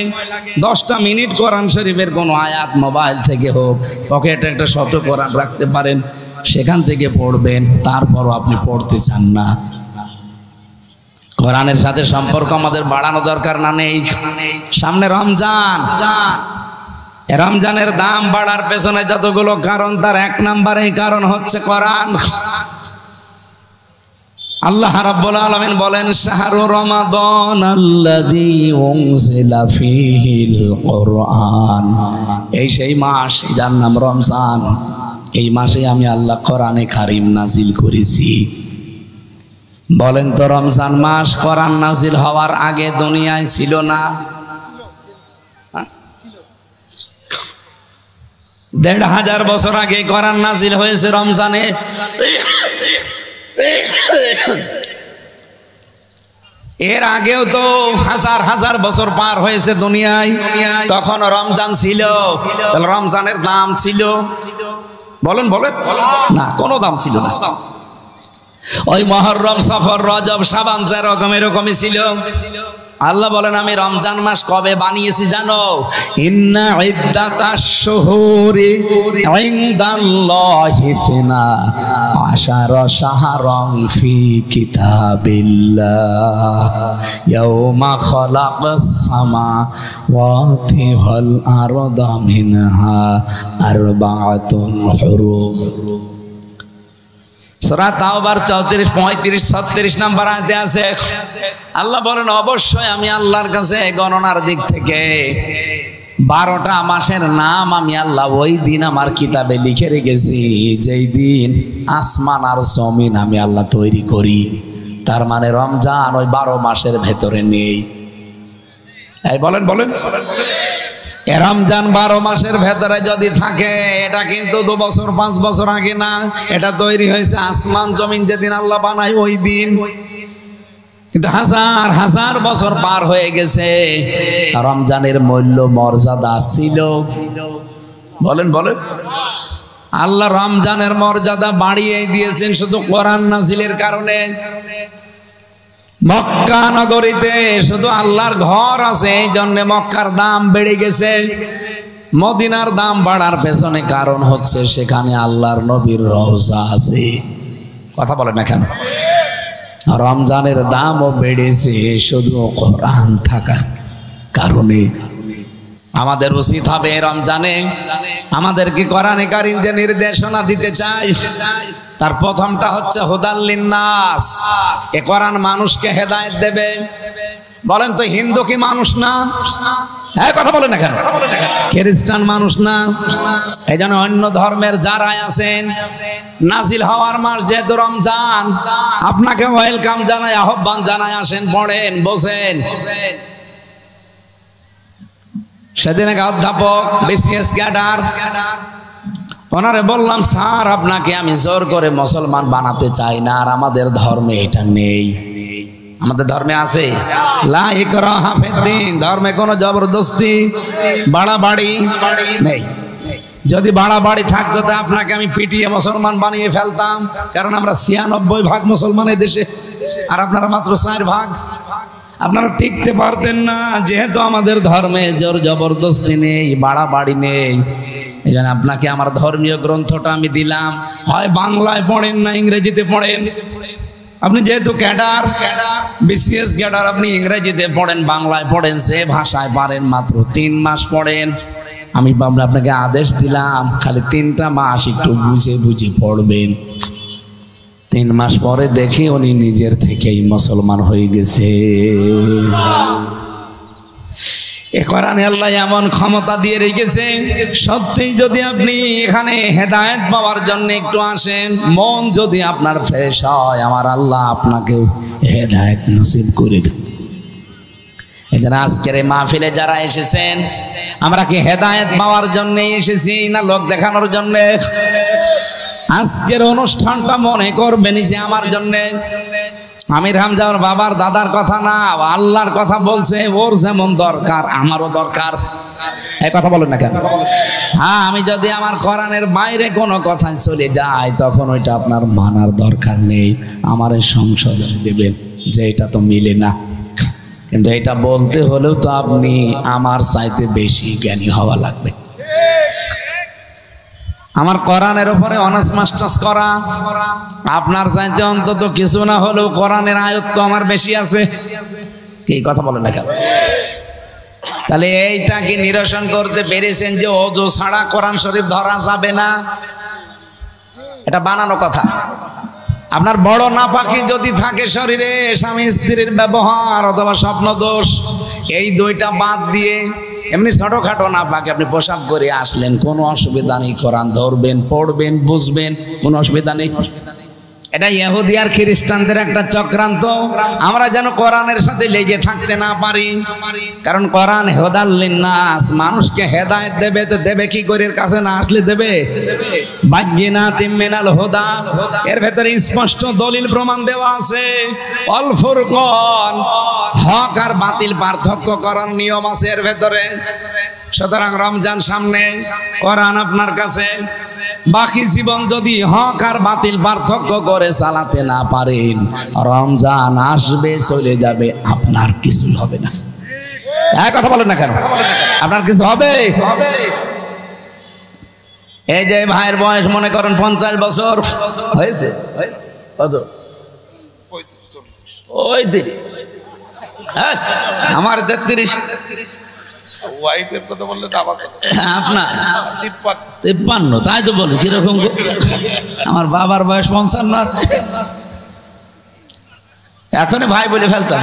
10টা মিনিট কোরআন শরীফের কোনো আয়াত মোবাইল থেকে হোক, পকেটে একটা শত কোরআন রাখতে পারেন, সেখান থেকে পড়বেন, তারপরও আপনি পড়তে চান না। কোরআনের সাথে সম্পর্ক আমাদের বাড়ানো দরকার না নেই? সামনে রমজান, রমজানের দাম বাড়ার পেছনে যতগুলো কারণ, তার 1 নম্বরেই কারণ হচ্ছে কোরআন। আল্লাহ রাব্বুল আলামিন বলেন শাহরু রমাদান আল্লাযী উনজিলা ফীহিল কুরআন, এই সেই মাস যার নাম রমজান, এই মাসে আমি আল্লাহ কোরআনে কারীম নাজিল করেছি। বলেন তো রমজান মাস কোরআন নাজিল হওয়ার আগে দুনিয়ায় ছিল না? 1500 বছর আগে কোরআন নাজিল হয়েছে রমজানে। এর আগেও তো হাজার হাজার বছর পার হয়েছে দুনিয়ায়, তখন রমজান ছিল, তাহলে রমজানের দাম ছিল? বলেন বলেন না, কোনো দাম ছিল না। ওই মুহররম, সফর, রজব, শাবান যেরকম এরকমই ছিল। আল্লাহ বলেন আমি রমজান মাস কবে বানিয়েছি জানো? ইন্না ইদ্দাতাশ শুহুরি ইনদাল্লাহি 12 শাহরান ফি কিতাবিল্লাহ ইয়াওমা খালাকাস সামাওয়াতি ওয়াল আরদা মিনহা আরবাআতুন হুরুম। সূরা তাওবার 34, 35, 36 নম্বর আয়াতে আছে, আল্লাহ বলেন অবশ্যই আমি আল্লাহর কাছে গণনার দিক থেকে 12টা মাসের নাম আমি আল্লাহ ওই দিন আমার কিতাবে লিখে রেখেছি যেই দিন আসমান আর জমিন আমি আল্লাহ তৈরি করি। তার মানে রমজান ওই 12 মাসের ভেতরে নেই। এই বলেন বলেন, রমজান 12 মাসের ভেতরে যদি থাকে, এটা কিন্তু 2 বছর 5 বছর আগে না, এটা তৈরি হয়েছে আসমান জমিন যেদিন আল্লাহ বানায় ওই দিন। কিন্তু হাজার হাজার বছর পার হয়ে গেছে, রমজানের মূল্য মর্যাদা ছিল। বলেন বলেন, আল্লাহ রমজানের মর্যাদা বাড়িয়ে দিয়েছেন শুধু কোরআন নাজিলের কারণে। মক্কা নগরীতে শুধু আল্লাহর ঘর আছে, এই জন্য মক্কার দাম বেড়ে গেছে। মদিনার দাম বাড়ার পেছনে কারণ হচ্ছে সেখানে আল্লাহর নবীর রওজা আছে। কথা বলে না কেন? রমজানের দামও বেড়েছে শুধু কোরআন থাকার কারণে। আমাদের উচিত হবে রমজানে আমাদেরকে কোরআনে কারীম যে নির্দেশনা দিতে চাই, তার প্রথমটা হচ্ছে হুদাল লিন্নাস। এ কোরআন মানুষকে হেদায়েত দেবে। বলেন তো, হিন্দু কি মানুষ না? হ্যাঁ, কথা বলেন না কেন? খ্রিস্টান মানুষ না? এই জন্য অন্য ধর্মের যারাই আছেন, নাজিল হওয়ার মাস যেহেতু রমজান, আপনাকে ওয়েলকাম জানায়, আহ্বান জানায়, আসেন, পড়েন, বসেন। সেদিন এক অধ্যাপক বিসিএস ক্যাডার, ওনারে বললাম, স্যার আপনাকে আমি জোর করে মুসলমান বানাতে চাই না, আর আমাদের ধর্মে এটা নেই। আমাদের ধর্মে আছে লা ইকরাহা ফিদ্দিন, ধর্মে কোনো জবরদস্তি বাড়াবাড়ি নেই। যদি বাড়াবাড়ি থাকতো তা আপনাকে আমি পিটিয়ে মুসলমান বানিয়ে ফেলতাম, কারণ আমরা ৯৬% মুসলমান এই দেশে, আর আপনারা মাত্র ৪%। আপনারা টিকতে পারতেন না, যেহেতু আমাদের ধর্মে জোর জবরদস্তি নেই, বাড়াবাড়ি নেই। এই জন্য আপনাকে আমার ধর্মীয় গ্রন্থটা আমি দিলাম, হয় বাংলায় পড়েন না ইংরেজিতে পড়েন। আপনি যেহেতু ক্যাডার, বিসিএস ক্যাডার, আপনি ইংরেজিতে পড়েন, বাংলায় পড়েন, যে ভাষায় পারেন মাত্র ৩ মাস পড়েন। আমি আপনাকে আদেশ দিলাম খালি ৩টা মাস একটু বুঝে বুঝে পড়বেন। ৩ মাস পরে দেখে উনি নিজের থেকেই মুসলমান হয়ে গেছে। এ কোরআনে আল্লাহ এমন ক্ষমতা দিয়ে রেখেছে, সত্যি যদি আপনি এখানে হেদায়েত পাওয়ার জন্য একটু আসেন, মন যদি আপনার ফ্রেশ হয়, আমার আল্লাহ আপনাকে হেদায়েত নসিব করে দেন। এই জন্য আজকের এই মাহফিলে যারা এসেছেন, আমরা কি হেদায়েত পাওয়ার জন্য এসেছি না লোক দেখানোর জন্য? আজকের অনুষ্ঠানটা মনে করবেন যে আমার জন্য। আমির হামজা ওর বাবার দাদার কথা না, আল্লাহর কথা বলছে। ওর যেমন দরকার আমারও দরকার। এই কথা বলেন না কেন? হ্যাঁ, আমি যদি আমার কোরআনের বাইরে কোনো কথায় চলে যাই, তখন ওইটা আপনার মানার দরকার নেই। আমার সংশোধনী দেবেন যে এটা তো মিলে না, কিন্তু এটা বলতে হলেও তো আপনি আমার চাইতে বেশি জ্ঞানী হওয়া লাগবে। আমার কোরআনের উপরে অনার্স মাস্টার্স করা, আপনার চাইতে অন্তত কিছু না হলেও কোরআনের আয়ত্ত আমার বেশি আছে। কি কথা বলেন না কেন? তাহলে এইটাকে নিরসন করতে পেরেছেন যে ওযু ছাড়া কোরআন শরীফ ধরা যাবে না, এটা বানানো কথা। আপনার বড় নাপাকি যদি থাকে শরীরে, স্বামী স্ত্রীর ব্যবহার অথবা স্বপ্ন দোষ, এই দুইটা বাদ দিয়ে এমনি ছোটখাটো নাপাকি আপনি পোশাক করে আসলেন, কোনো অসুবিধা নেই। কোরআন ধরবেন, পড়বেন, বুঝবেন, কোনো অসুবিধা নেই। এটা ইহুদি আর খ্রিস্টানদের একটা চক্রান্ত, আমরা যেন কোরআনের সাথে লেগে থাকতে না পারি। কারণ কোরআন হুদাল লিন্নাস, মানুষকে হেদায়েত দেবে। তো দেবে কি করে? এর কাছে না আসলে দেবে? বায়্যিনাতিম মিনাল হুদা, এর ভেতরে স্পষ্ট দলিল প্রমাণ দেওয়া আছে। আল ফুরকান, হক আর বাতিল পার্থক্য করার নিয়ম আছে এর ভেতরে। সুতরাং রমজান সামনে, কোরআন আপনার কাছে, বাকি জীবন যদি হক আর বাতিল পার্থক্য করে চালাতে না পারেন, রমজান আসবে, চলে যাবে, আপনার কিছু হবে না। এক কথা বলেন না কেন? আপনার কিছু হবে? এই যে ভাইয়ের বয়স মনে করেন ৫০ বছর হয়েছে, কত? ওই দিদি, হ্যাঁ, আমার ৩৩। ওয়াইফের কথা বললে না, আমার কথা। আপনার ৫৩, তাই তো বলি। কিরকম? আমার বাবার বয়স ৫৫, এখনই ভাই বলে ফেলতাম।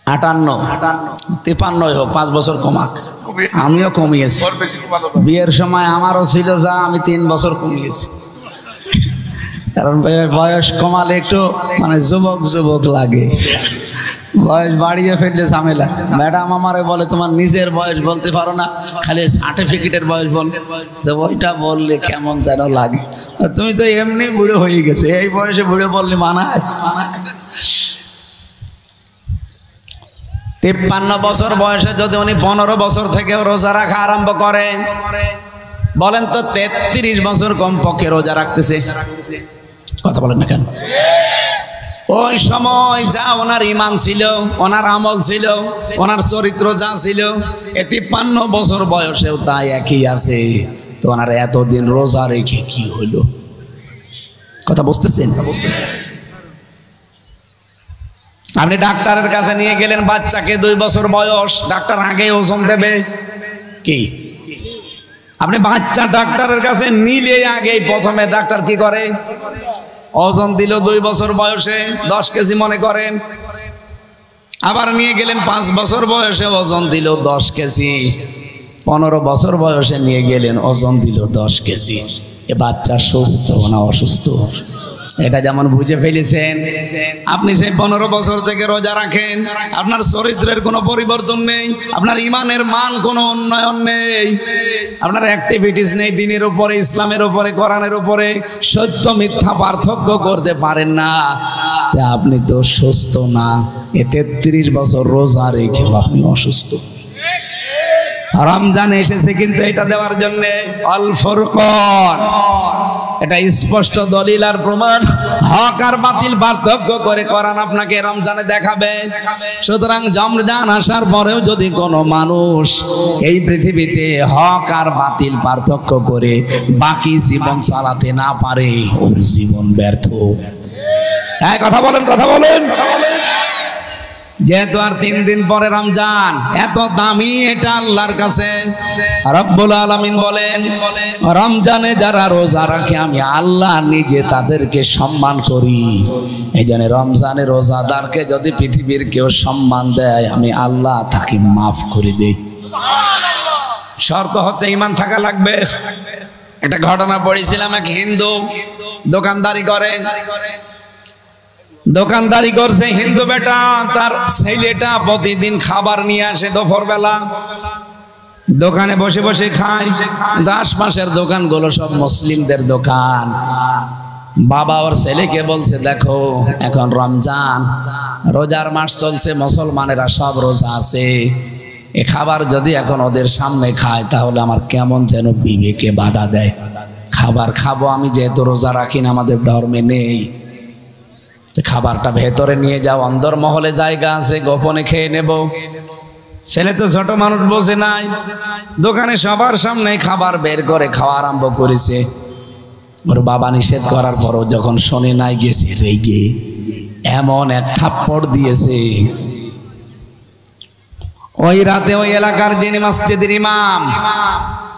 ৫৮, ৫৩ হোক, ৫ বছর কমাক। আমিও কমিয়েছি। বিয়ের সময় আমারও ছিল যা, আমি ৩ বছর কমিয়েছি। কারণ বয়স কমালে একটু মানে যুবক যুবক লাগে, বয়স বাড়িয়ে ফেললে ঝামেলা। ম্যাডাম আমারে বলে, তোমার নিজের বয়স বলতে পারো না, খালি সার্টিফিকেটের বয়স বল। যে ওইটা বললে কেমন যেন লাগে। তুমি তো এমনি বুড়ো হয়ে গেছে, এই বয়সে বুড়ো বললে মানায়? ৫৩ বছর বয়সে যদি উনি ১৫ বছর থেকে রোজা রাখা আরম্ভ করেন, বলেন তো ৩৩ বছর কমপক্ষে রোজা রাখতেছে। কথা বলেন না কেন? ওই সময় যা ওনার ঈমান ছিল, ওনার আমল ছিল, ওনার চরিত্র যা ছিল, 53 বছর বয়সেও তাই একই আছে। তো ওনার এতদিন রোজা রেখে কি হলো? কথা বুঝতেছেন? আপনি ডাক্তারের কাছে নিয়ে গেলেন, বাচ্চাকে 2 বছর বয়স, ডাক্তার আগে ওজন দেবে কি? আপনি বাচ্চা ডাক্তারের কাছে নিলে আগে প্রথমে ডাক্তার কি করে? ওজন দিল 2 বছর বয়সে 10 কেজি মনে করেন। আবার নিয়ে গেলেন 5 বছর বয়সে, ওজন দিল 10 কেজি। 15 বছর বয়সে নিয়ে গেলেন, ওজন দিল 10 কেজি। এ বাচ্চা সুস্থ না অসুস্থ? এটা যেমন বুঝে ফেলেছেন। আপনি সেই 15 বছর থেকে রোজা রাখেন, আপনার চরিত্রের কোনো পরিবর্তন নেই, আপনার ইমানের মান কোনো উন্নয়ন নেই, আপনার অ্যাক্টিভিটিস নেই দিনের উপরে, ইসলামের উপরে, কোরআনের উপরে, সত্য মিথ্যা পার্থক্য করতে পারেন না, আপনি তো সুস্থ না। 33 বছর রোজা রেখেও আপনি অসুস্থ। রমজান এসেছে কিন্তু এটা দেওয়ার জন্য আল ফুরকান, এটা স্পষ্ট দলিল আর প্রমাণ, হক আর বাতিল পার্থক্য করে কোরআন আপনাকে রমজানে দেখাবে। সুতরাং রমজান আসার পরেও যদি কোনো মানুষ এই পৃথিবীতে হক আর বাতিল পার্থক্য করে বাকি জীবন চালাতে না পারে, ওর জীবন ব্যর্থ। হ্যাঁ, কথা বলেন, কথা বলেন। যেহেতু আর 3 দিন পরে রমজান, এত দামি এটা আল্লাহর কাছে। রব্বুল আলামিন বলেন, রমজানে যারা রোজা রাখে আমি আল্লাহ নিজে তাদেরকে সম্মান করি। এই জন্য রমজানে রোজাদারকে যদি পৃথিবীর কেউ সম্মান দেয়, আমি আল্লাহ তাকে মাফ করে দেই। শর্ত হচ্ছে ঈমান থাকা লাগবে। একটা ঘটনা পড়েছিলাম, এক হিন্দু দোকানদারি করে, দোকানদারি করছে হিন্দু বেটা, তার ছেলেটা প্রতিদিন খাবার নিয়ে আসে দুপুর বেলা, দোকানে বসে বসে খায়। আশপাশের দোকানগুলো সব মুসলিমদের দোকান। বাবা ওর ছেলেকে বলছে, দেখো এখন রমজান, রোজার মাস চলছে, মুসলমানেরা সব রোজা আছে, এ খাবার যদি এখন ওদের সামনে খায় তাহলে আমার কেমন যেন বিবেকে বাধা দেয়। খাবার খাবো আমি, যেহেতু রোজা রাখি না, আমাদের ধর্মে নেই। খাবারটা ভেতরে নিয়ে যাও, অন্দর মহলে জায়গা আছে, গোপনে খেয়ে নেব। ছেলে তো ছোট মানুষ, বোঝে নাই, দোকানে সবার সামনে খাবার বের করে খাওয়া আরম্ভ করেছে। ওর বাবা নিষেধ করার পরও যখন শোনে নাই, গেছে রেগে এমন এক থাপ্পড় দিয়েছে। ওই রাতে ওই এলাকার যিনি মসজিদের ইমাম,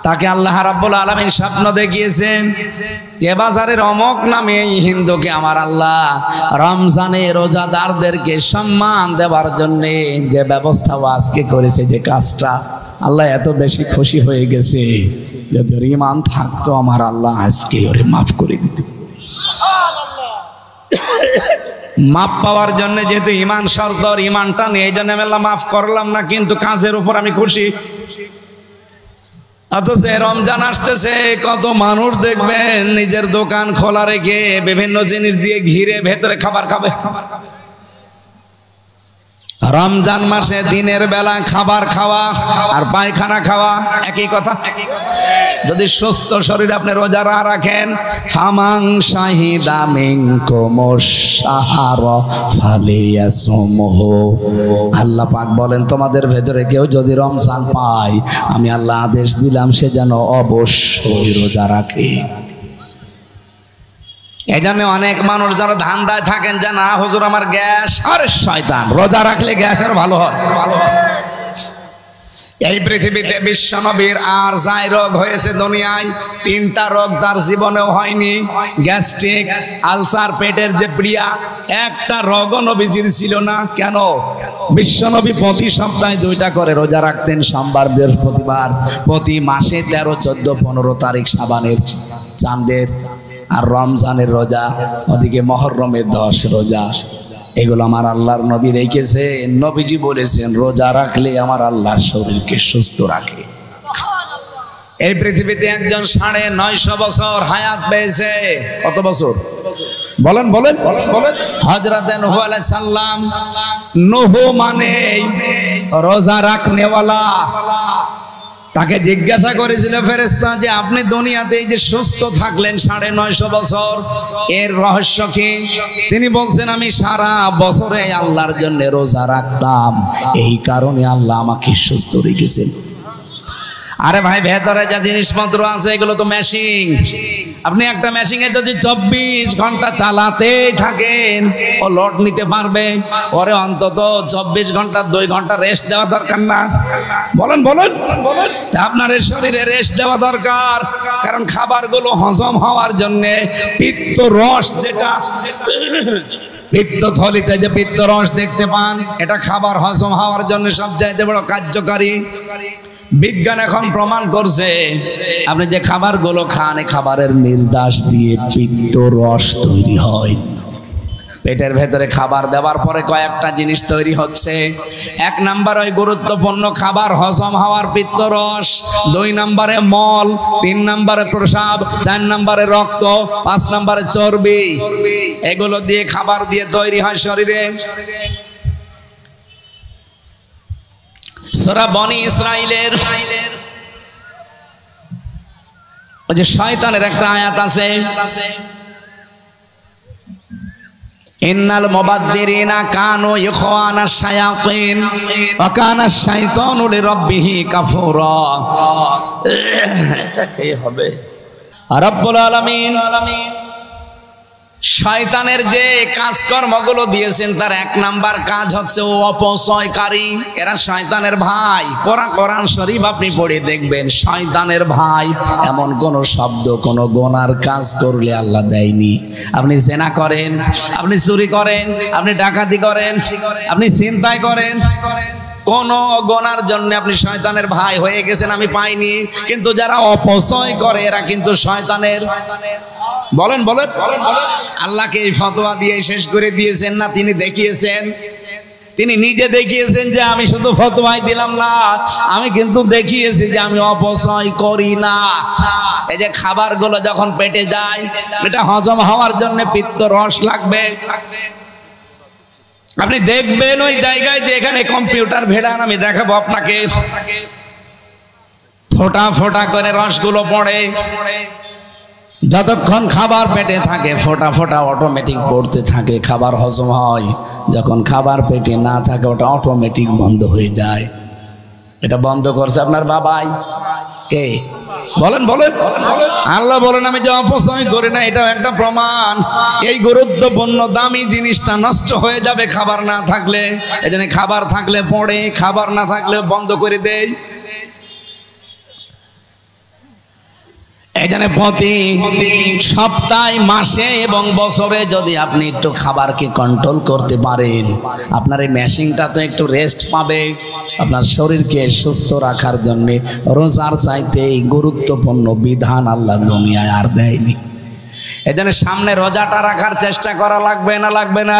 তাকে আল্লাহ রাব্বুল আলামিন স্বপ্ন দেখিয়েছেন যে বাজারের অমক নামে এই হিন্দুকে আমার আল্লাহ রমজানে রোজাদারদেরকে সম্মান দেওয়ার জন্য যে ব্যবস্থা আজকে করেছে, যে কাজটা, আল্লাহ এত বেশি খুশি হয়ে গেছে, যদি ওর ঈমান থাকতো আমার আল্লাহ আজকে ওরে মাফ করে দিত। মাপ পাওয়ার জন্য যেহেতু ঈমান শর্ত, ঈমানটা নেই, এই জন্য আমি আল্লাহ মাফ করলাম না, কিন্তু কাজের উপর আমি খুশি। অথচ রমজান আসতেছে, কত মানুষ দেখবেন নিজের দোকান খোলা রেখে বিভিন্ন জিনিস দিয়ে ঘিরে ভেতরে খাবার খাবে। রমজান মাসে দিনের বেলা খাবার খাওয়া আর পায়খানা খাওয়া একই কথা। যদি সুস্থ শরীর আপনি রোজা রাখেন, ফামাং শাহিদা মিনকুমুশ শাহরা ফালিয়াসুমহু, আল্লাহ পাক বলেন তোমাদের ভেতরে কেউ যদি রমজান পায়, আমি আল্লাহ আদেশ দিলাম সে যেন অবশ্যই রোজা রাখে। এই জন্য অনেক মানুষ যারা ধান্দায় থাকেন যে না হুজুর আমার গ্যাস, আরে শয়তান, রোজা রাখলে গ্যাস আর ভালো হয়। এই পৃথিবীতে বিশ্বনবীর আর যাই রোগ হয়েছে দুনিয়ায়, 3টা রোগ তার জীবনেও হয়নি। গ্যাস্ট্রিক, আলসার, পেটের যে পীড়া, একটা রোগও নবীজির ছিল না। কেন? বিশ্বনবী প্রতি সপ্তাহে 2টা করে রোজা রাখতেন, সোমবার বৃহস্পতিবার, প্রতি মাসে 13, 14, 15 তারিখ শাবানের চাঁদের, আর রমজানের রোজা, ওদিকে মহররমের 10 রোজা। এগুলো আমার আল্লাহর নবী রেখেছে। নবীজি বলেছেন রোজা রাখলে আমার আল্লাহর শরীরকে সুস্থ রাখে। এই পৃথিবীতে একজন 950 বছর হায়াত পেয়েছে। কত বছর? বলেন বলেন বলেন। হযরত নূহ আলাইহিস সালাম। নূহ মানে রোজা রাখনেওয়ালা। তাকে জিজ্ঞাসা করেছিল ফেরেশতা যে আপনি দুনিয়াতে এই যে সুস্থ থাকলেন 950 বছর, এর রহস্য কি? তিনি বলছেন আমি সারা বছরে আল্লাহর জন্য রোজা রাখতাম, এই কারণে আল্লাহ আমাকে সুস্থ রেখেছেন। আরে ভাই, ভেতরে যা জিনিসপত্র আছে এগুলো তো মেশিন। আপনি একটা মেশিনে যদি 24 ঘন্টা চালাতেই থাকেন, ও লোড নিতে পারবে? ওরে অন্তত 24 ঘন্টা 2 ঘন্টা রেস্ট দেওয়া দরকার না? বলেন বলেন। আপনার শরীরে রেস্ট দেওয়া দরকার, কারণ খাবারগুলো হজম হওয়ার জন্য পিত্ত রস, যেটা পিত্তথলিতে যে পিত্ত রস দেখতে পান, এটা খাবার হজম হওয়ার জন্য সবচাইতে বড় কার্যকারী। বিজ্ঞান এখন প্রমাণ করছে আপনি যে খাবারগুলো খান, এই খাবারের নির্যাস দিয়ে পিত্ত রস তৈরি হয়। পেটের ভেতরে খাবার দেওয়ার পরে কয়েকটা জিনিস তৈরি হচ্ছে। 1 নাম্বার ওই গুরুত্বপূর্ণ খাবার হজম হওয়ার পিত্ত রস, 2 নাম্বারে মল, 3 নাম্বারে প্রস্রাব, 4 নাম্বারে রক্ত, 5 নাম্বারে চর্বি। এগুলো দিয়ে খাবার দিয়ে তৈরি হয় শরীরে। সূরা বনি ইসরাইলের ওই যে শয়তানের একটা আয়াত আছে, ইন্নাল মুবাদদিরিনা কানু ইখওয়ানাশ শায়াতিন ওয়া কানাশ শাইতানু লিরাব্বিহি কাফুরা। এটা কি হবে? রব্বুল আলামিন শয়তানের যে কাজকর্মগুলো দিয়েছেন, তার 1 নাম্বার কাজ হচ্ছে ও অপচয়কারী। এরা শয়তানের ভাই। কোরআন শরীফ আপনি পড়ে দেখবেন, শয়তানের ভাই এমন কোন শব্দ কোন গুনার কাজ করলে আল্লাহ দেয়নি। আপনি জিনা করেন, আপনি চুরি করেন, আপনি ডাকাতি করেন, আপনি ছিনতাই করেন, কোন গুনার জন্য আপনি শয়তানের ভাই হয়ে গেছেন আমি পাইনি। কিন্তু যারা অপচয় করে এরা কিন্তু শয়তানের। বলেন বলেন। আল্লাহকে এই ফতোয়া দিয়ে শেষ করে দিয়েছেন না, তিনি দেখিয়েছেন। তিনি নিজে দেখিয়েছেন যে আমি শুধু ফতোয়াই দিলাম না, আমি কিন্তু দেখিয়েছি যে আমি অপচয় করি না। এই যে খাবারগুলো যখন পেটে যায়, এটা হজম হওয়ার জন্য পিত্ত রস লাগবে। আপনি দেখবেন ওই জায়গায় যে এখানে কম্পিউটার ভেড়ান, আমি দেখাবো আপনাকে, ফোঁটা ফোঁটা করে রসগুলো পড়ে। যতক্ষণ খাবার পেটে থাকে ফোঁটা ফোঁটা অটোমেটিক পড়তে থাকে, খাবার হজম হয়। যখন খাবার পেটে না থাকে ওটা অটোমেটিক বন্ধ হয়ে যায়। এটা বন্ধ করছে আপনার বাবাই। কে? বলেন বলেন। আল্লাহ বলেন আমি যে অপচয় করি না, এটাও একটা প্রমাণ। এই গুরুত্বপূর্ণ দামি জিনিসটা নষ্ট হয়ে যাবে খাবার না থাকলে। এজন্য খাবার থাকলে পড়ে, খাবার না থাকলে বন্ধ করে দেয়। এখানে প্রতি সপ্তাহে, মাসে এবং বছরে যদি আপনি একটু খাবারকে কন্ট্রোল করতে পারেন, আপনার এই মেশিনটা তো একটু রেস্ট পাবে। আপনার শরীরকে সুস্থ রাখার জন্য রোজার চাইতে এই গুরুত্বপূর্ণ বিধান আল্লাহ দুনিয়ায় আর দেয়নি। এজন্য সামনে রোজাটা রাখার চেষ্টা করা লাগবে না? লাগবে না?